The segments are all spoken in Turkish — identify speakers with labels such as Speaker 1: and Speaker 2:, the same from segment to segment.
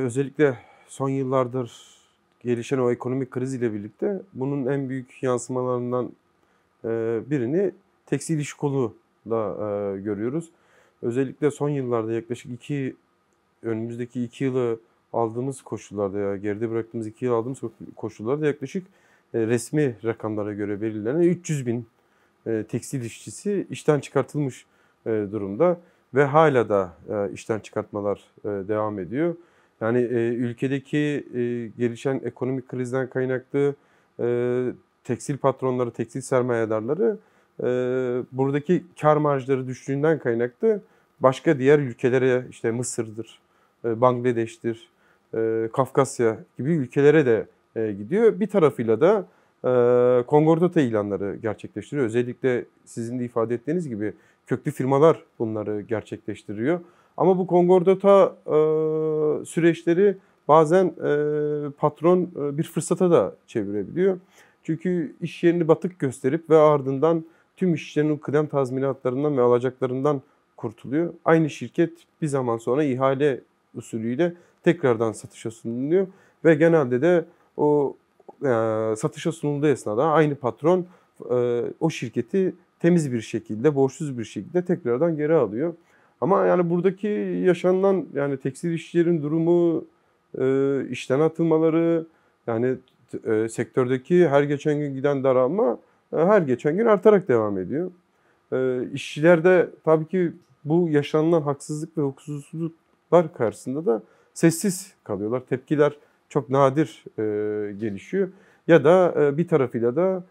Speaker 1: özellikle son yıllardır gelişen o ekonomik kriz ile birlikte bunun en büyük yansımalarından birini tekstil iş kolu da görüyoruz. Özellikle son yıllarda yaklaşık önümüzdeki 2 yılı aldığımız koşullarda ya geride bıraktığımız 2 yıl aldığımız koşullarda yaklaşık resmi rakamlara göre belirlenen 300.000 tekstil işçisi işten çıkartılmış durumda ve hala da işten çıkartmalar devam ediyor. Yani ülkedeki gelişen ekonomik krizden kaynaklı tekstil patronları, tekstil sermayedarları buradaki kar marjları düştüğünden kaynaklı başka diğer ülkelere işte Mısır'dır, Bangladeş'tir, Kafkasya gibi ülkelere de gidiyor. Bir tarafıyla da kongordata ilanları gerçekleştiriyor. Özellikle sizin de ifade ettiğiniz gibi köklü firmalar bunları gerçekleştiriyor. Ama bu kongordata süreçleri bazen patron bir fırsata da çevirebiliyor. Çünkü iş yerini batık gösterip ve ardından tüm işçilerin kıdem tazminatlarından ve alacaklarından kurtuluyor. Aynı şirket bir zaman sonra ihale usulüyle tekrardan satışa sunuluyor ve genelde de o satışa sunulduğu esnada aynı patron o şirketi temiz bir şekilde, borçsuz bir şekilde tekrardan geri alıyor. Ama yani buradaki yaşanılan yani tekstil işçilerin durumu, işten atılmaları, yani sektördeki her geçen gün giden daralma her geçen gün artarak devam ediyor. İşçiler de tabii ki bu yaşanılan haksızlık ve hukuksuzluklar karşısında da sessiz kalıyorlar. Tepkiler çok nadir gelişiyor. Ya da bir tarafıyla da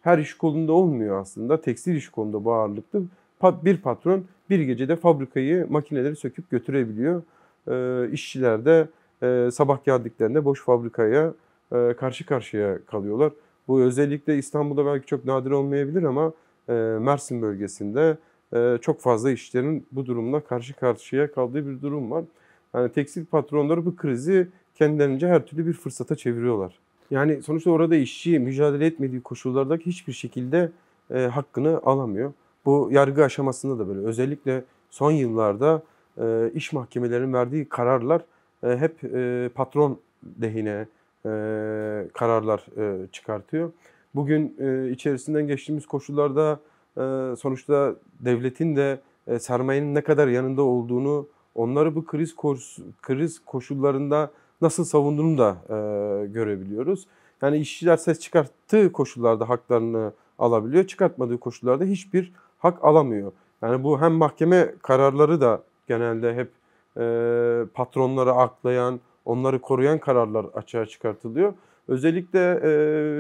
Speaker 1: her iş kolunda olmuyor aslında. Tekstil iş kolunda bu ağırlıklı. Bir patron bir gecede fabrikayı, makineleri söküp götürebiliyor. İşçiler de sabah geldiklerinde boş fabrikaya karşı karşıya kalıyorlar. Bu özellikle İstanbul'da belki çok nadir olmayabilir ama Mersin bölgesinde çok fazla işçilerin bu durumla karşı karşıya kaldığı bir durum var. Yani tekstil patronları bu krizi kendilerince her türlü bir fırsata çeviriyorlar. Yani sonuçta orada işçi mücadele etmediği koşullarda hiçbir şekilde hakkını alamıyor. Bu yargı aşamasında da böyle. Özellikle son yıllarda iş mahkemelerinin verdiği kararlar hep patron lehine kararlar çıkartıyor. Bugün içerisinden geçtiğimiz koşullarda sonuçta devletin de sermayenin ne kadar yanında olduğunu, onları bu kriz koşullarında nasıl savunduğunu da görebiliyoruz. Yani işçiler ses çıkarttığı koşullarda haklarını alabiliyor, çıkartmadığı koşullarda hiçbir hak alamıyor. Yani bu hem mahkeme kararları da genelde hep patronları aklayan, onları koruyan kararlar açığa çıkartılıyor. Özellikle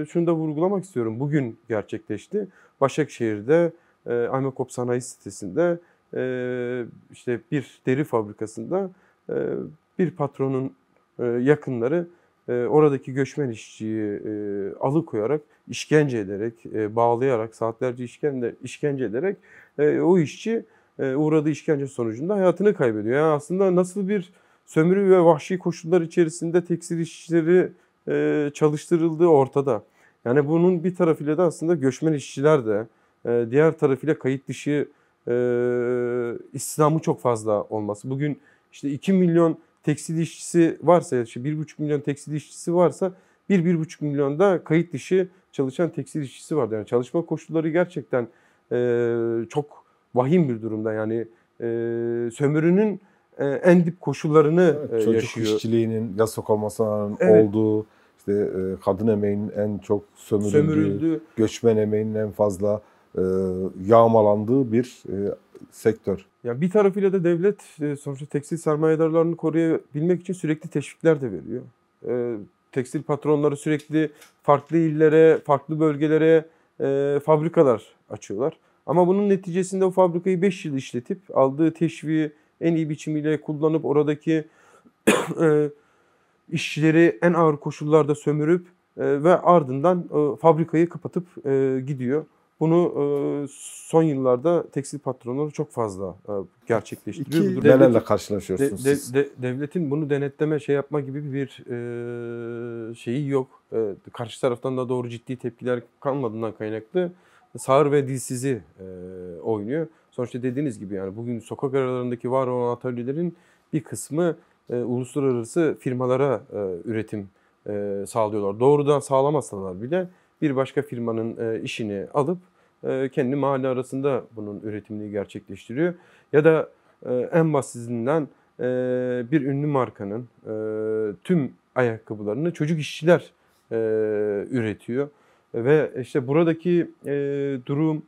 Speaker 1: şunu da vurgulamak istiyorum. Bugün gerçekleşti. Başakşehir'de Amekop Sanayi Sitesi'nde işte bir deri fabrikasında bir patronun yakınları oradaki göçmen işçiyi alıkoyarak, işkence ederek, bağlayarak, saatlerce işkence ederek o işçi uğradığı işkence sonucunda hayatını kaybediyor. Yani aslında nasıl bir sömürü ve vahşi koşullar içerisinde tekstil işçileri çalıştırıldığı ortada. Yani bunun bir tarafıyla da aslında göçmen işçiler de, diğer tarafıyla kayıt dışı istihdamı çok fazla olması. Bugün işte 2 milyon tekstil işçisi varsa, işte 1,5 milyon tekstil işçisi varsa 1,5 milyon da kayıt dışı çalışan tekstil işçisi var. Yani çalışma koşulları gerçekten çok vahim bir durumda. Yani sömürünün en dip koşullarını
Speaker 2: Çocuk
Speaker 1: yaşıyor.
Speaker 2: işçiliğinin yasak olmasının
Speaker 1: Evet.
Speaker 2: olduğu, işte kadın emeğinin en çok sömürüldüğü,
Speaker 1: Sömürüldü.
Speaker 2: göçmen emeğinin en fazla yağmalandığı bir sektör.
Speaker 1: Yani bir tarafıyla da devlet sonuçta tekstil sermayedarlarını koruyabilmek için sürekli teşvikler de veriyor. Tekstil patronları sürekli farklı illere, farklı bölgelere fabrikalar açıyorlar. Ama bunun neticesinde o fabrikayı 5 yıl işletip aldığı teşviği en iyi biçimiyle kullanıp oradaki işçileri en ağır koşullarda sömürüp ve ardından fabrikayı kapatıp gidiyor. Bunu son yıllarda tekstil patronları çok fazla gerçekleştiriyor.
Speaker 2: Nelerle karşılaşıyorsunuz siz?
Speaker 1: Devletin bunu denetleme, şey yapma gibi bir şeyi yok. Karşı taraftan da doğru ciddi tepkiler kalmadığından kaynaklı sağır ve dilsizi oynuyor. Sonuçta dediğiniz gibi yani bugün sokak aralarındaki var olan atölyelerin bir kısmı uluslararası firmalara üretim sağlıyorlar. Doğrudan sağlamasalar bile bir başka firmanın işini alıp kendi mahalle arasında bunun üretimini gerçekleştiriyor. Ya da en basitinden bir ünlü markanın tüm ayakkabılarını çocuk işçiler üretiyor. Ve işte buradaki durum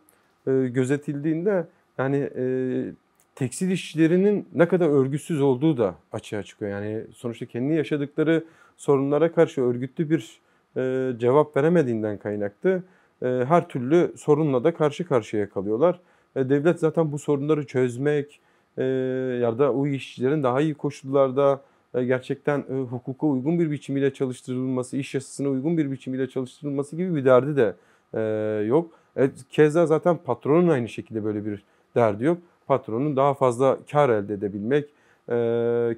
Speaker 1: gözetildiğinde yani tekstil işçilerinin ne kadar örgütsüz olduğu da açığa çıkıyor. Yani sonuçta kendi yaşadıkları sorunlara karşı örgütlü bir cevap veremediğinden kaynaklı her türlü sorunla da karşı karşıya kalıyorlar. Devlet zaten bu sorunları çözmek ya da o işçilerin daha iyi koşullarda gerçekten hukuka uygun bir biçimiyle çalıştırılması, iş yasasına uygun bir biçimiyle çalıştırılması gibi bir derdi de yok. Keza zaten patronun aynı şekilde böyle bir derdi yok. Patronun daha fazla kar elde edebilmek,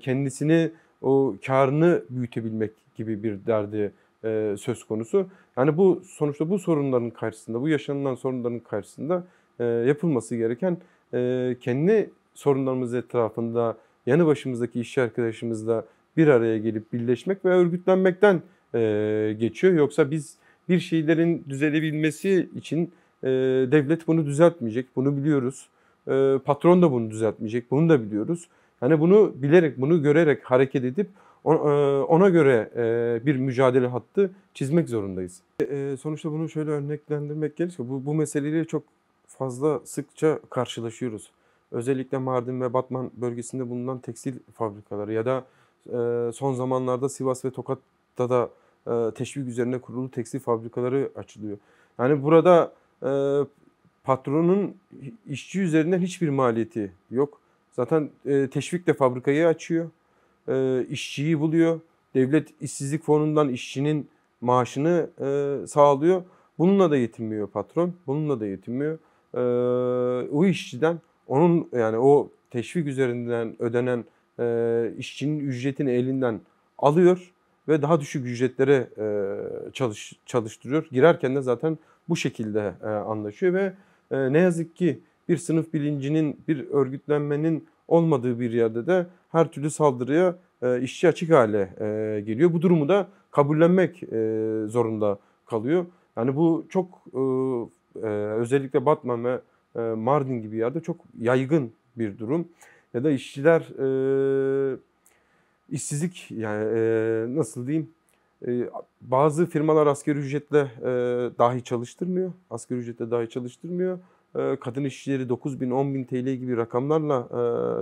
Speaker 1: kendisini o karını büyütebilmek gibi bir derdi söz konusu. Yani bu sonuçta bu sorunların karşısında, bu yaşanılan sorunların karşısında yapılması gereken kendi sorunlarımız etrafında yanı başımızdaki işçi arkadaşımızla bir araya gelip birleşmek ve örgütlenmekten geçiyor. Yoksa biz bir şeylerin düzelebilmesi için devlet bunu düzeltmeyecek, bunu biliyoruz. Patron da bunu düzeltmeyecek, bunu da biliyoruz. Yani bunu bilerek, bunu görerek hareket edip ona göre bir mücadele hattı çizmek zorundayız. Sonuçta bunu şöyle örneklendirmek gerekirse bu meseleyle çok fazla sıkça karşılaşıyoruz. Özellikle Mardin ve Batman bölgesinde bulunan tekstil fabrikaları ya da son zamanlarda Sivas ve Tokat'ta da teşvik üzerine kurulu tekstil fabrikaları açılıyor. Yani burada patronun işçi üzerinden hiçbir maliyeti yok. Zaten teşvikle fabrikayı açıyor, işçiyi buluyor. Devlet işsizlik fonundan işçinin maaşını sağlıyor. Bununla da yetinmiyor patron, bununla da yetinmiyor. O işçiden onun yani o teşvik üzerinden ödenen işçinin ücretini elinden alıyor ve daha düşük ücretlere çalıştırıyor. Girerken de zaten bu şekilde anlaşıyor ve ne yazık ki bir sınıf bilincinin, bir örgütlenmenin olmadığı bir yerde de her türlü saldırıya işçi açık hale geliyor. Bu durumu da kabullenmek zorunda kalıyor. Yani bu çok özellikle Batman ve Mardin gibi yerde çok yaygın bir durum. Ya da işçiler işsizlik yani nasıl diyeyim bazı firmalar asgari ücretle dahi çalıştırmıyor. Asgari ücretle dahi çalıştırmıyor. Kadın işçileri 9.000, 10.000 TL gibi rakamlarla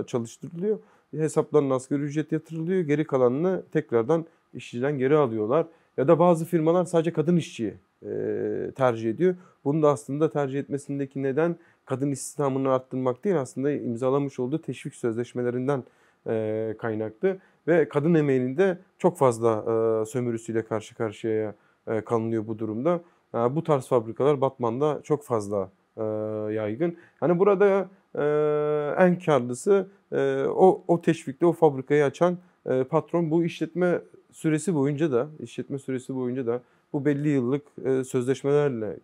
Speaker 1: çalıştırılıyor. Hesaplarına asgari ücret yatırılıyor. Geri kalanını tekrardan işçiden geri alıyorlar. Ya da bazı firmalar sadece kadın işçiyi tercih ediyor. Bunu da aslında tercih etmesindeki neden kadın istihdamını arttırmak değil, aslında imzalamış olduğu teşvik sözleşmelerinden kaynaklı. Ve kadın emeğinin de çok fazla sömürüsüyle karşı karşıya kalınıyor bu durumda. Bu tarz fabrikalar Batman'da çok fazla yaygın. Hani burada en karlısı o teşvikle o fabrikayı açan patron. Bu işletme süresi boyunca da bu belli yıllık sözleşmelerle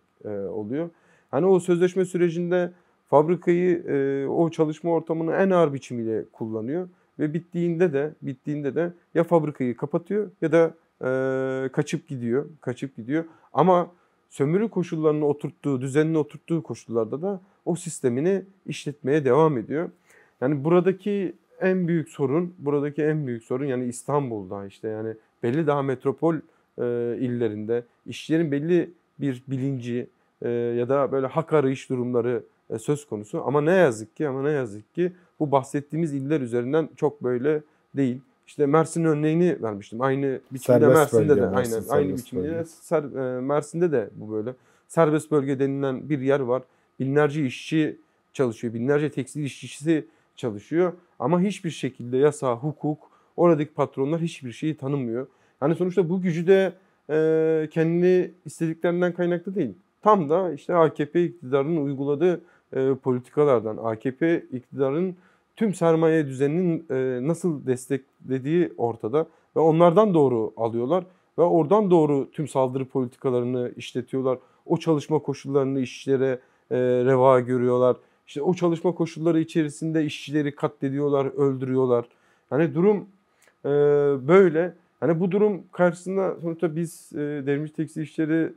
Speaker 1: oluyor. Hani o sözleşme sürecinde fabrikayı, o çalışma ortamını en ağır biçimiyle kullanıyor ve bittiğinde de ya fabrikayı kapatıyor ya da kaçıp gidiyor. Ama sömürü koşullarını oturttuğu, düzenini oturttuğu koşullarda da o sistemini işletmeye devam ediyor. Yani buradaki en büyük sorun yani İstanbul'da işte yani belli daha metropol illerinde işçilerin belli bir bilinci ya da böyle hak arayış durumları söz konusu. Ama ne yazık ki bu bahsettiğimiz iller üzerinden çok böyle değil. İşte Mersin örneğini vermiştim. Aynı biçimde
Speaker 2: Serbest
Speaker 1: Mersin'de
Speaker 2: bölge,
Speaker 1: de
Speaker 2: Mersin
Speaker 1: aynen aynı
Speaker 2: serbest
Speaker 1: biçimde
Speaker 2: bölge.
Speaker 1: Mersin'de de bu böyle. Serbest bölge denilen bir yer var. Binlerce işçi çalışıyor. Binlerce tekstil işçisi çalışıyor. Ama hiçbir şekilde yasa, hukuk, oradaki patronlar hiçbir şeyi tanımıyor. Yani sonuçta bu gücü de kendi istediklerinden kaynaklı değil. Tam da işte AKP iktidarının uyguladığı politikalardan, AKP iktidarının tüm sermaye düzeninin nasıl desteklediği ortada ve onlardan doğru alıyorlar ve oradan doğru tüm saldırı politikalarını işletiyorlar. O çalışma koşullarını işçilere reva görüyorlar. İşte o çalışma koşulları içerisinde işçileri katlediyorlar, öldürüyorlar. Yani durum böyle. Yani bu durum karşısında sonuçta biz Devrimci Tekstil İşçileri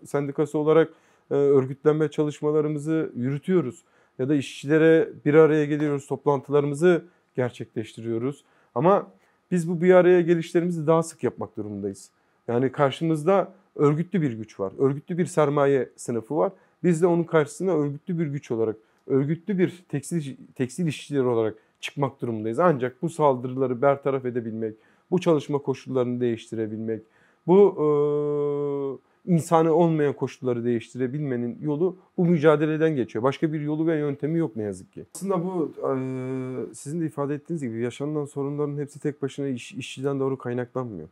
Speaker 1: Sendikası olarak örgütlenme çalışmalarımızı yürütüyoruz. Ya da işçilere bir araya geliyoruz, toplantılarımızı gerçekleştiriyoruz. Ama biz bu bir araya gelişlerimizi daha sık yapmak durumundayız. Yani karşımızda örgütlü bir güç var, örgütlü bir sermaye sınıfı var. Biz de onun karşısına örgütlü bir güç olarak, örgütlü bir tekstil işçileri olarak çıkmak durumundayız. Ancak bu saldırıları bertaraf edebilmek, bu çalışma koşullarını değiştirebilmek, bu insani olmayan koşulları değiştirebilmenin yolu bu mücadeleden geçiyor. Başka bir yolu ve yöntemi yok ne yazık ki. Aslında bu sizin de ifade ettiğiniz gibi yaşanılan sorunların hepsi tek başına işçiden doğru kaynaklanmıyor.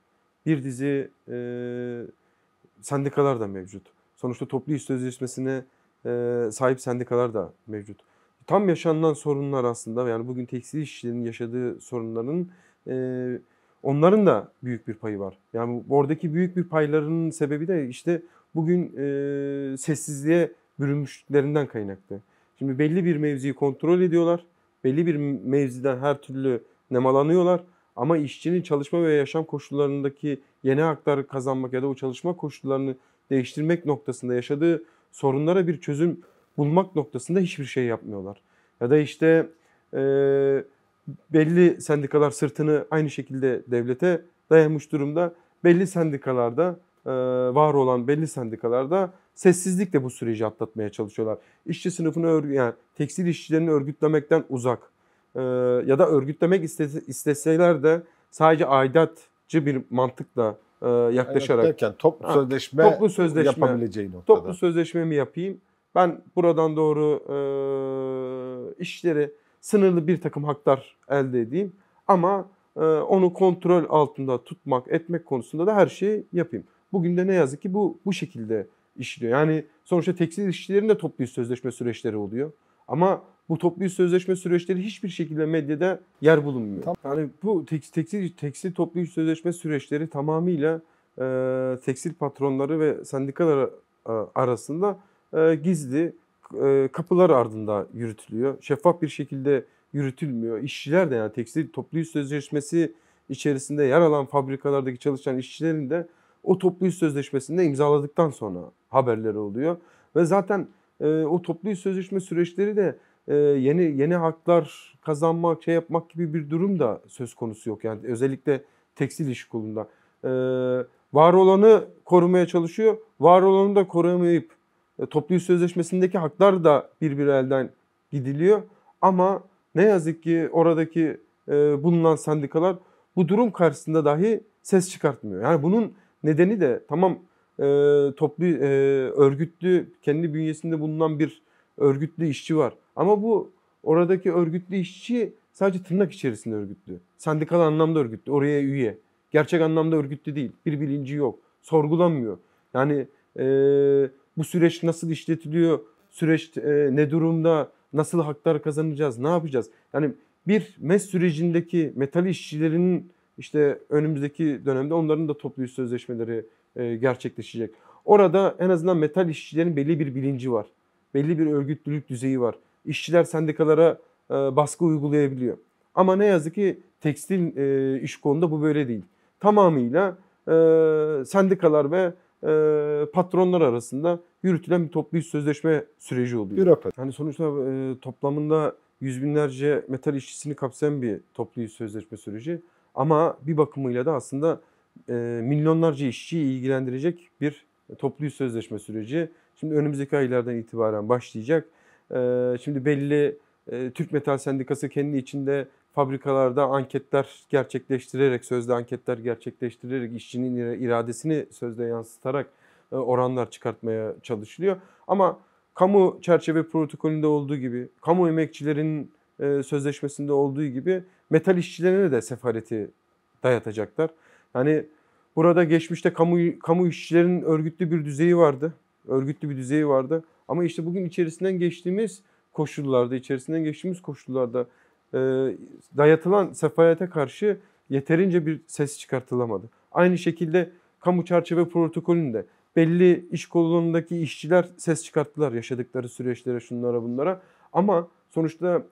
Speaker 1: Bir dizi sendikalar da mevcut. Sonuçta toplu iş sözleşmesine sahip sendikalar da mevcut. Tam yaşanılan sorunlar aslında, yani bugün tekstil işçilerinin yaşadığı sorunların onların da büyük bir payı var. Yani oradaki büyük bir paylarının sebebi de işte bugün sessizliğe bürünmüşlüklerinden kaynaklı. Şimdi belli bir mevziyi kontrol ediyorlar. Belli bir mevziden her türlü nemalanıyorlar. Ama işçinin çalışma ve yaşam koşullarındaki yeni haklar kazanmak ya da o çalışma koşullarını değiştirmek noktasında yaşadığı sorunlara bir çözüm bulmak noktasında hiçbir şey yapmıyorlar. Ya da işte belli sendikalar sırtını aynı şekilde devlete dayamış durumda. Belli sendikalarda, var olan belli sendikalarda sessizlikle bu süreci atlatmaya çalışıyorlar. İşçi sınıfını yani tekstil işçilerini örgütlemekten uzak. Ya da örgütlemek isteseler de sadece aidatçı bir mantıkla yaklaşarak.
Speaker 2: Derken toplu sözleşme yapabileceği noktada.
Speaker 1: Toplu sözleşmemi yapayım. Ben buradan doğru işleri sınırlı bir takım haklar elde edeyim. Ama onu kontrol altında tutmak, etmek konusunda da her şeyi yapayım. Bugün de ne yazık ki bu şekilde işliyor. Yani sonuçta tekstil işçilerinde toplu iş sözleşme süreçleri oluyor. Ama bu toplu iş sözleşme süreçleri hiçbir şekilde medyada yer bulunmuyor. Yani bu tekstil toplu iş sözleşme süreçleri tamamıyla tekstil patronları ve sendikalar arasında gizli kapılar ardında yürütülüyor. Şeffaf bir şekilde yürütülmüyor. İşçiler de, yani tekstil toplu iş sözleşmesi içerisinde yer alan fabrikalardaki çalışan işçilerin de o toplu iş sözleşmesinde imzaladıktan sonra haberleri oluyor. Ve zaten o toplu iş sözleşme süreçleri de yeni haklar kazanmak, yapmak gibi bir durum da söz konusu yok. Yani özellikle tekstil iş kolunda. Var olanı korumaya çalışıyor, var olanı da koruyamayıp toplu iş sözleşmesindeki haklar da bir elden gidiliyor. Ama ne yazık ki oradaki bulunan sendikalar bu durum karşısında dahi ses çıkartmıyor. Yani bunun nedeni de tamam, örgütlü, kendi bünyesinde bulunan bir örgütlü işçi var. Ama bu oradaki örgütlü işçi sadece tırnak içerisinde örgütlü. Sendikal anlamda örgütlü, oraya üye. Gerçek anlamda örgütlü değil. Bir bilinci yok. Sorgulanmıyor. Yani bu süreç nasıl işletiliyor? Süreç ne durumda? Nasıl haklar kazanacağız? Ne yapacağız? Yani bir MES sürecindeki metal işçilerinin işte önümüzdeki dönemde onların da toplu iş sözleşmeleri gerçekleşecek. Orada en azından metal işçilerin belli bir bilinci var. Belli bir örgütlülük düzeyi var. İşçiler sendikalara baskı uygulayabiliyor. Ama ne yazık ki tekstil iş konuda bu böyle değil. Tamamıyla sendikalar ve patronlar arasında yürütülen bir toplu iş sözleşme süreci oluyor.
Speaker 2: Bürokrasi.
Speaker 1: Yani sonuçta toplamında yüz binlerce metal işçisini kapsayan bir toplu iş sözleşme süreci. Ama bir bakımıyla da aslında milyonlarca işçiyi ilgilendirecek bir toplu iş sözleşme süreci. Şimdi önümüzdeki aylardan itibaren başlayacak. Şimdi belli Türk Metal Sendikası kendi içinde fabrikalarda anketler gerçekleştirerek, sözde anketler gerçekleştirerek, işçinin iradesini sözde yansıtarak oranlar çıkartmaya çalışılıyor. Ama kamu çerçeve protokolünde olduğu gibi, kamu emekçilerin sözleşmesinde olduğu gibi metal işçilerine de sefaleti dayatacaklar. Yani burada geçmişte kamu işçilerinin örgütlü bir düzeyi vardı. Örgütlü bir düzeyi vardı. Ama işte bugün içerisinden geçtiğimiz koşullarda dayatılan sefalete karşı yeterince bir ses çıkartılamadı. Aynı şekilde kamu çerçeve protokolünde belli iş kollarındaki işçiler ses çıkarttılar yaşadıkları süreçlere, şunlara bunlara. Ama sonuçta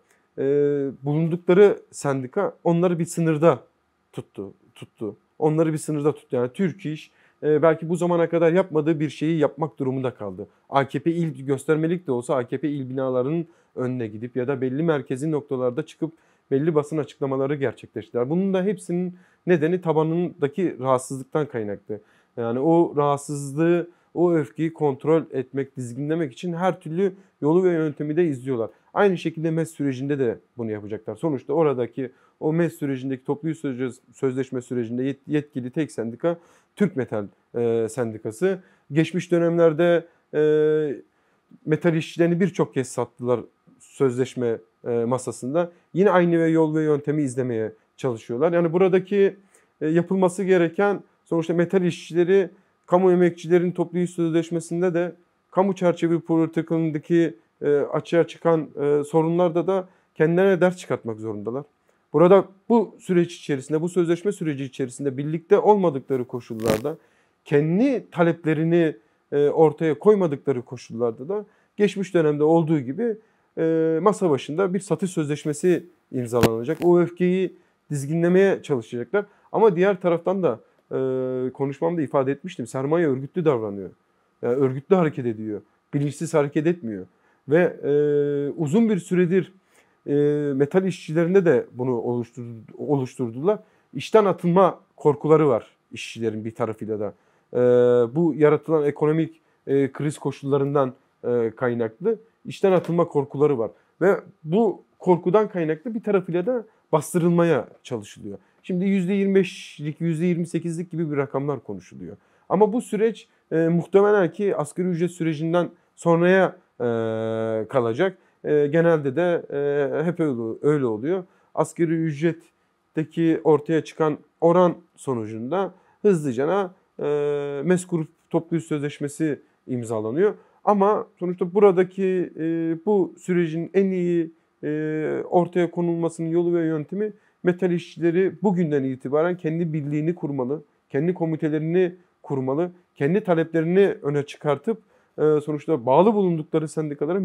Speaker 1: bulundukları sendika onları bir sınırda tuttu. Onları bir sınırda tuttu. Yani Türk İş belki bu zamana kadar yapmadığı bir şeyi yapmak durumunda kaldı. AKP il göstermelik de olsa AKP il binalarının önüne gidip ya da belli merkezi noktalarda çıkıp belli basın açıklamaları gerçekleştirdiler. Bunun da hepsinin nedeni tabanındaki rahatsızlıktan kaynaklı. Yani o rahatsızlığı, o öfkeyi kontrol etmek, dizginlemek için her türlü yolu ve yöntemi de izliyorlar. Aynı şekilde MES sürecinde de bunu yapacaklar. Sonuçta oradaki o MES sürecindeki toplu sözleşme sürecinde yetkili tek sendika Türk Metal Sendikası. Geçmiş dönemlerde metal işçilerini birçok kez sattılar sözleşme masasında. Yine aynı yol ve yöntemi izlemeye çalışıyorlar. Yani buradaki yapılması gereken sonuçta metal işçileri kamu emekçilerin toplu iş sözleşmesinde de kamu çerçeve politikalarındaki açığa çıkan sorunlarda da kendilerine ders çıkartmak zorundalar. Burada bu süreç içerisinde, bu sözleşme süreci içerisinde birlikte olmadıkları koşullarda, kendi taleplerini ortaya koymadıkları koşullarda da geçmiş dönemde olduğu gibi masa başında bir satış sözleşmesi imzalanacak. O öfkeyi dizginlemeye çalışacaklar. Ama diğer taraftan da konuşmamda ifade etmiştim. Sermaye örgütlü davranıyor. Yani örgütlü hareket ediyor. Bilinçsiz hareket etmiyor. Ve uzun bir süredir metal işçilerinde de bunu oluşturdular. İşten atılma korkuları var işçilerin bir tarafıyla da. Bu yaratılan ekonomik kriz koşullarından kaynaklı işten atılma korkuları var. Ve bu korkudan kaynaklı bir tarafıyla da bastırılmaya çalışılıyor. Şimdi %25'lik, %28'lik gibi bir rakamlar konuşuluyor. Ama bu süreç muhtemelen ki asgari ücret sürecinden sonraya kalacak. Genelde de hep öyle oluyor. Asgari ücretteki ortaya çıkan oran sonucunda hızlıca MES Grup toplu iş sözleşmesi imzalanıyor. Ama sonuçta buradaki bu sürecin en iyi ortaya konulmasının yolu ve yöntemi metal işçileri bugünden itibaren kendi birliğini kurmalı, kendi komitelerini kurmalı, kendi taleplerini öne çıkartıp sonuçta bağlı bulundukları sendikalara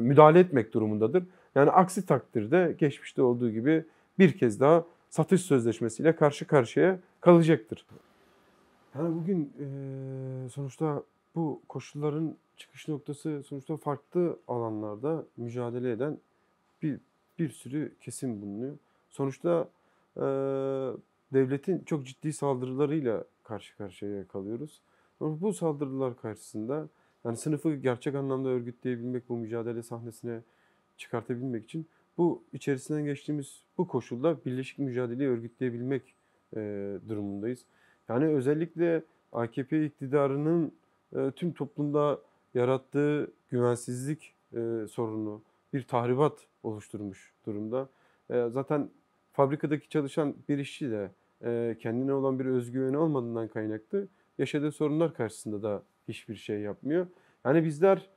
Speaker 1: müdahale etmek durumundadır. Yani aksi takdirde geçmişte olduğu gibi bir kez daha satış sözleşmesiyle karşı karşıya kalacaktır. Yani bugün sonuçta bu koşulların çıkış noktası sonuçta farklı alanlarda mücadele eden bir sürü kesim bulunuyor. Sonuçta devletin çok ciddi saldırılarıyla karşı karşıya kalıyoruz. Ama bu saldırılar karşısında yani sınıfı gerçek anlamda örgütleyebilmek, bu mücadele sahnesine çıkartabilmek için bu içerisinden geçtiğimiz bu koşulda birleşik mücadeleyi örgütleyebilmek durumundayız. Yani özellikle AKP iktidarının tüm toplumda yarattığı güvensizlik sorunu bir tahribat oluşturmuş durumda. Zaten fabrikadaki çalışan bir işçi de kendine olan bir özgüveni olmadığından kaynaklı yaşadığı sorunlar karşısında da hiçbir şey yapmıyor. Yani bizler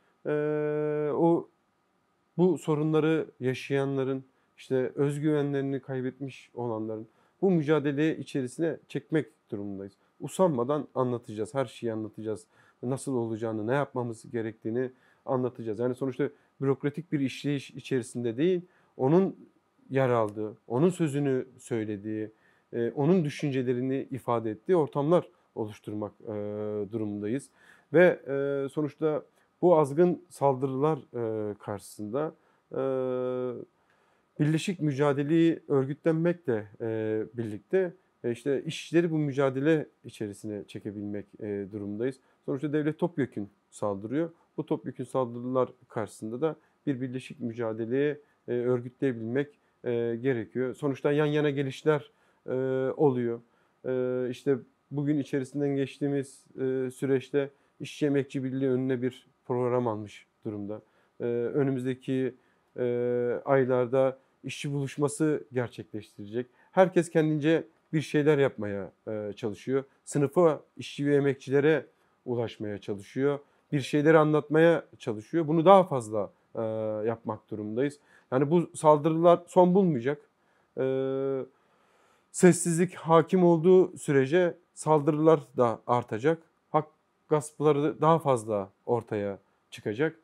Speaker 1: bu sorunları yaşayanların, işte özgüvenlerini kaybetmiş olanların bu mücadele içerisine çekmek durumundayız. Usanmadan anlatacağız, her şeyi anlatacağız. Nasıl olacağını, ne yapmamız gerektiğini anlatacağız. Yani sonuçta bürokratik bir işleyiş içerisinde değil, onun yer aldığı, onun sözünü söylediği, onun düşüncelerini ifade ettiği ortamlar oluşturmak durumundayız. Ve sonuçta bu azgın saldırılar karşısında birleşik mücadeleyi örgütlenmekle birlikte işte işçileri bu mücadele içerisine çekebilmek durumundayız. Sonuçta devlet topyekün saldırıyor. Bu topyekün saldırılar karşısında da bir birleşik mücadeleye örgütleyebilmek gerekiyor. Sonuçta yan yana gelişler oluyor. İşte bugün içerisinden geçtiğimiz süreçte İşçi Emekçi Birliği önüne bir program almış durumda. Önümüzdeki aylarda işçi buluşması gerçekleştirecek. Herkes kendince bir şeyler yapmaya çalışıyor. Sınıfa, işçi ve emekçilere ulaşmaya çalışıyor. Bir şeyleri anlatmaya çalışıyor. Bunu daha fazla yapmak durumundayız. Yani bu saldırılar son bulmayacak. Sessizlik hakim olduğu sürece saldırılar da artacak. Hak gaspları daha fazla ortaya çıkacak.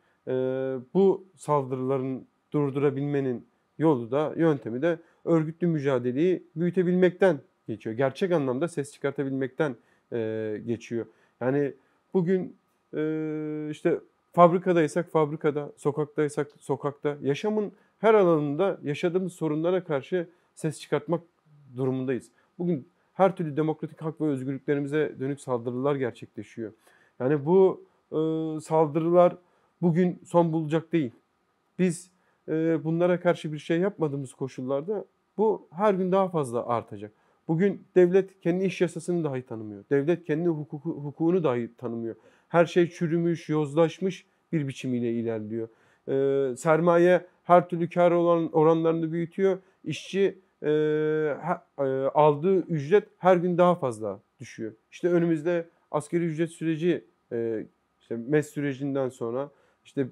Speaker 1: Bu saldırıların durdurabilmenin yöntemi de örgütlü mücadeleyi büyütebilmekten geçiyor. Gerçek anlamda ses çıkartabilmekten geçiyor. Yani bugün işte fabrikadaysak fabrikada, sokaktaysak sokakta, yaşamın her alanında yaşadığımız sorunlara karşı ses çıkartmak durumundayız. Bugün her türlü demokratik hak ve özgürlüklerimize dönük saldırılar gerçekleşiyor. Yani bu saldırılar bugün son bulacak değil. Biz bunlara karşı bir şey yapmadığımız koşullarda bu her gün daha fazla artacak. Bugün devlet kendi iş yasasını dahi tanımıyor. Devlet kendi hukukunu dahi tanımıyor. Her şey çürümüş, yozlaşmış bir biçimiyle ilerliyor. Sermaye her türlü kar oranlarını büyütüyor. İşçi aldığı ücret her gün daha fazla düşüyor. İşte önümüzde asgari ücret süreci, işte MES sürecinden sonra işte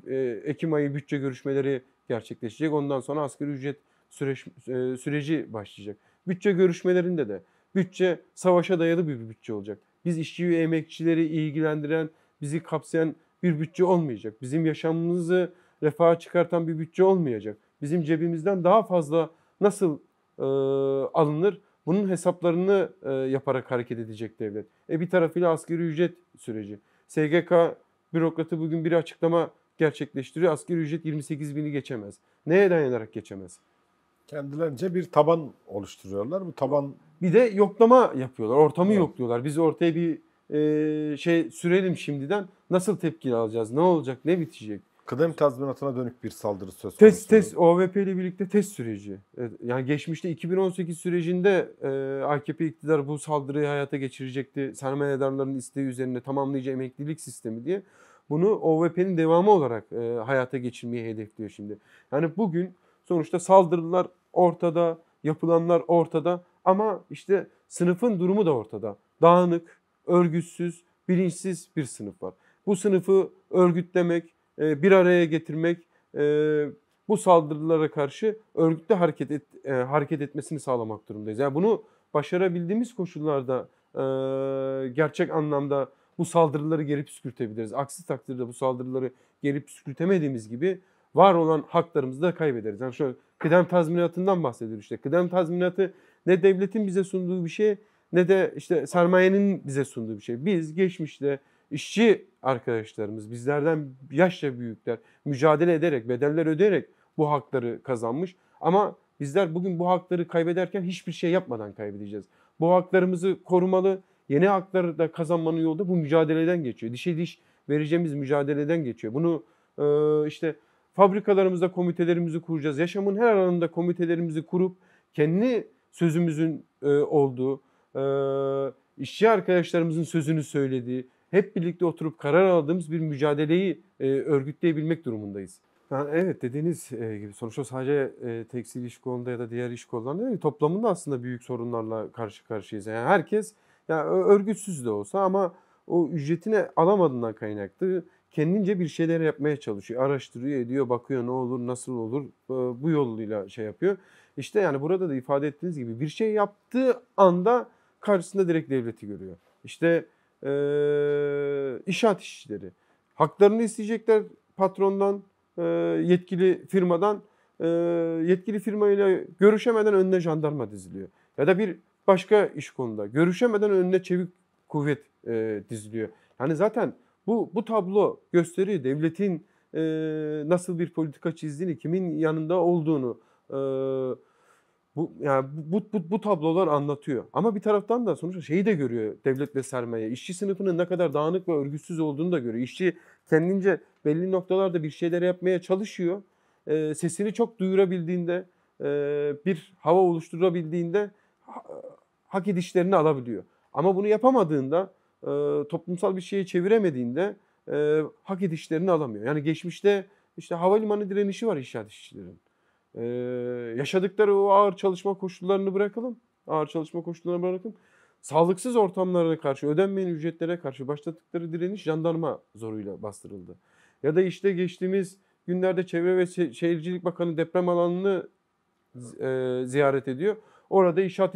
Speaker 1: Ekim ayı bütçe görüşmeleri gerçekleşecek. Ondan sonra asgari ücret süreci başlayacak. Bütçe görüşmelerinde de bütçe savaşa dayalı bir bütçe olacak. Biz işçi ve emekçileri ilgilendiren, bizi kapsayan bir bütçe olmayacak. Bizim yaşamımızı refaha çıkartan bir bütçe olmayacak. Bizim cebimizden daha fazla nasıl alınır? Bunun hesaplarını yaparak hareket edecek devlet. Bir tarafıyla asgari ücret süreci. SGK bürokratı bugün bir açıklama gerçekleştiriyor. Asgari ücret 28 bini geçemez. Neye dayanarak geçemez?
Speaker 2: Kendilerince bir taban oluşturuyorlar. Bu taban
Speaker 1: Bir de yoklama yapıyorlar. Ortamı
Speaker 2: Evet.
Speaker 1: yokluyorlar. Biz ortaya bir şey sürelim şimdiden. Nasıl tepki alacağız? Ne olacak? Ne bitecek?
Speaker 2: kıdem tazminatına dönük bir saldırı söz konusu.
Speaker 1: Test OVP ile birlikte test süreci. Yani geçmişte 2018 sürecinde AKP iktidar bu saldırıyı hayata geçirecekti. Sermayedarların isteği üzerine tamamlayıcı emeklilik sistemi diye. Bunu OVP'nin devamı olarak hayata geçirmeyi hedefliyor şimdi. Yani bugün sonuçta saldırılar ortada, yapılanlar ortada ama işte sınıfın durumu da ortada. Dağınık, örgütsüz, bilinçsiz bir sınıf var. Bu sınıfı örgütlemek, bir araya getirmek, bu saldırılara karşı örgütlü hareket etmesini sağlamak durumundayız. Yani bunu başarabildiğimiz koşullarda gerçek anlamda bu saldırıları geri püskürtebiliriz. Aksi takdirde bu saldırıları geri püskürtemediğimiz gibi var olan haklarımızı da kaybederiz. Yani şu kıdem tazminatından bahsediyoruz işte. Kıdem tazminatı ne devletin bize sunduğu bir şey ne de işte sermayenin bize sunduğu bir şey. Biz geçmişte işçi arkadaşlarımız, bizlerden yaşça büyükler mücadele ederek, bedeller ödeyerek bu hakları kazanmış. Ama bizler bugün bu hakları kaybederken hiçbir şey yapmadan kaybedeceğiz. Bu haklarımızı korumalı, yeni hakları da kazanmanın yolu da bu mücadeleden geçiyor. Dişe diş vereceğimiz mücadeleden geçiyor. Bunu işte fabrikalarımızda komitelerimizi kuracağız. Yaşamın her alanında komitelerimizi kurup kendi sözümüzün olduğu, işçi arkadaşlarımızın sözünü söylediği, hep birlikte oturup karar aldığımız bir mücadeleyi örgütleyebilmek durumundayız. Yani evet dediğiniz gibi sonuçta sadece tekstil iş kolunda ya da diğer iş kollarında değil, toplamında aslında büyük sorunlarla karşı karşıyayız. Yani herkes yani örgütsüz de olsa ama o ücretini alamadığından kaynaklı kendince bir şeyler yapmaya çalışıyor. Araştırıyor, ediyor, bakıyor ne olur, nasıl olur bu yoluyla şey yapıyor. İşte yani burada da ifade ettiğiniz gibi bir şey yaptığı anda karşısında direkt devleti görüyor. İşte inşaat işçileri haklarını isteyecekler patrondan, yetkili firmadan, yetkili firmayla görüşemeden önüne jandarma diziliyor. Ya da bir başka iş konuda görüşemeden önüne çevik kuvvet diziliyor. Yani zaten bu tablo gösteriyor devletin nasıl bir politika çizdiğini, kimin yanında olduğunu. Bu tablolar anlatıyor. Ama bir taraftan da sonuçta şeyi de görüyor devlet ve sermaye. İşçi sınıfının ne kadar dağınık ve örgütsüz olduğunu da görüyor. İşçi kendince belli noktalarda bir şeyler yapmaya çalışıyor. Sesini çok duyurabildiğinde, bir hava oluşturabildiğinde hak edişlerini alabiliyor. Ama bunu yapamadığında, toplumsal bir şeye çeviremediğinde hak edişlerini alamıyor. Yani geçmişte işte havalimanı direnişi var inşaat işçilerin. Yaşadıkları o ağır çalışma koşullarını bırakalım. Ağır çalışma koşullarını bırakalım. Sağlıksız ortamlara karşı, ödenmeyen ücretlere karşı başlattıkları direniş jandarma zoruyla bastırıldı. Ya da işte geçtiğimiz günlerde Çevre ve Şehircilik Bakanı deprem alanını ziyaret ediyor. Orada inşaat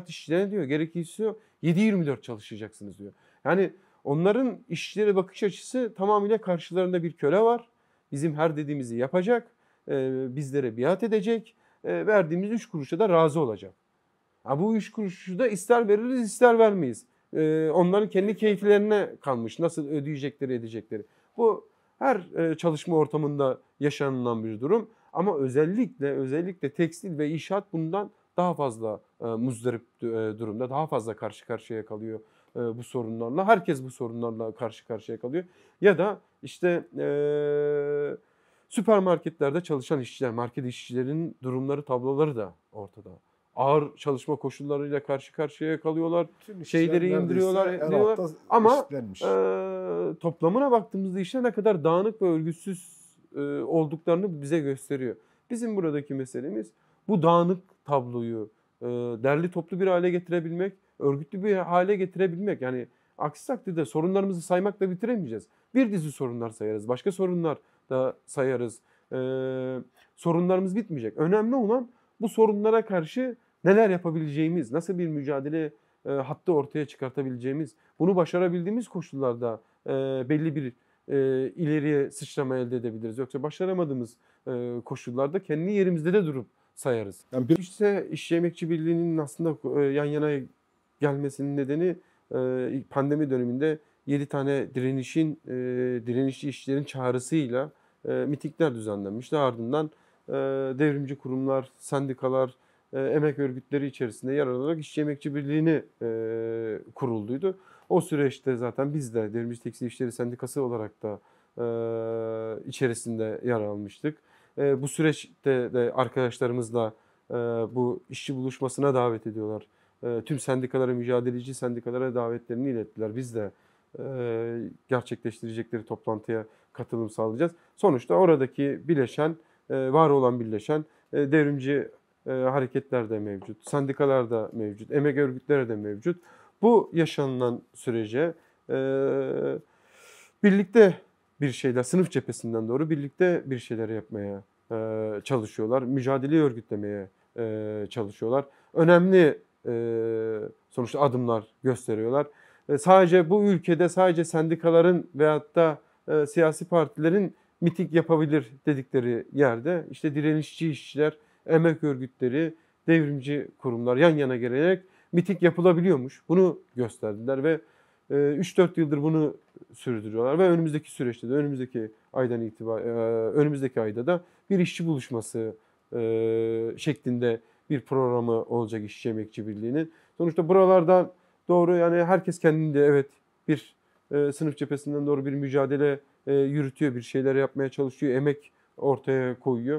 Speaker 1: işçilerine diyor gerekirse 7/24 çalışacaksınız diyor. Yani Onların işçilere bakış açısı tamamıyla karşılarında bir köle var. Bizim her dediğimizi yapacak, bizlere biat edecek, verdiğimiz 3 kuruşa da razı olacak. Ha, bu 3 kuruşu da ister veririz ister vermeyiz. Onların kendi keyiflerine kalmış. Nasıl ödeyecekleri edecekleri. Bu her çalışma ortamında yaşanılan bir durum. Ama özellikle tekstil ve inşaat bundan daha fazla muzdarip durumda. Daha fazla karşı karşıya kalıyor bu sorunlarla. Herkes bu sorunlarla karşı karşıya kalıyor. Ya da işte süpermarketlerde çalışan işçiler, market işçilerinin durumları, tabloları da ortada. Ağır çalışma koşullarıyla karşı karşıya kalıyorlar.
Speaker 2: Tüm
Speaker 1: Şeyleri
Speaker 2: işçiler
Speaker 1: indiriyorlar,
Speaker 2: neredeyse en
Speaker 1: diyorlar.
Speaker 2: altta
Speaker 1: Ama
Speaker 2: eşitlenmiş.
Speaker 1: toplamına baktığımızda işte ne kadar dağınık ve örgütsüz olduklarını bize gösteriyor. Bizim buradaki meselemiz bu dağınık tabloyu derli toplu bir hale getirebilmek, örgütlü bir hale getirebilmek. Yani aksi takdirde sorunlarımızı saymakla bitiremeyeceğiz. Bir dizi sorunlar sayarız, başka sorunlar da sayarız. Sorunlarımız bitmeyecek. Önemli olan bu sorunlara karşı neler yapabileceğimiz, nasıl bir mücadele hattı ortaya çıkartabileceğimiz, bunu başarabildiğimiz koşullarda belli bir ileriye sıçrama elde edebiliriz. Yoksa başaramadığımız koşullarda kendi yerimizde de durup sayarız.
Speaker 2: Yani bir
Speaker 1: İşte İşçi Emekçi Birliği'nin aslında yan yana gelmesinin nedeni pandemi döneminde 7 tane direnişçi işçilerin çağrısıyla mitingler düzenlenmişti. Ardından devrimci kurumlar, sendikalar, emek örgütleri içerisinde yer alarak İşçi Emekçi Birliği'ni kurulduydu. O süreçte zaten biz de Devrimci Tekstil İşçileri Sendikası olarak da içerisinde yer almıştık. Bu süreçte de arkadaşlarımızla bu işçi buluşmasına davet ediyorlar. Tüm sendikalara, mücadeleci sendikalara davetlerini ilettiler. Biz de gerçekleştirecekleri toplantıya katılım sağlayacağız. Sonuçta oradaki bileşen, var olan birleşen devrimci hareketler de mevcut, sendikalar da mevcut, emek örgütleri de mevcut. Bu yaşanılan sürece birlikte bir şeyler, sınıf cephesinden doğru birlikte bir şeyler yapmaya çalışıyorlar. Mücadeleyi örgütlemeye çalışıyorlar. Önemli sonuçta adımlar gösteriyorlar. Sadece bu ülkede sadece sendikaların veyahut da siyasi partilerin miting yapabilir dedikleri yerde işte direnişçi işçiler, emek örgütleri, devrimci kurumlar yan yana gelerek miting yapılabiliyormuş. Bunu gösterdiler ve 3-4 yıldır bunu sürdürüyorlar ve önümüzdeki süreçte de önümüzdeki ayda da bir işçi buluşması şeklinde bir programı olacak İşçi Emekçi Birliği'nin. Sonuçta buralardan doğru yani herkes kendinde evet bir sınıf cephesinden doğru bir mücadele yürütüyor, bir şeyler yapmaya çalışıyor, emek ortaya koyuyor.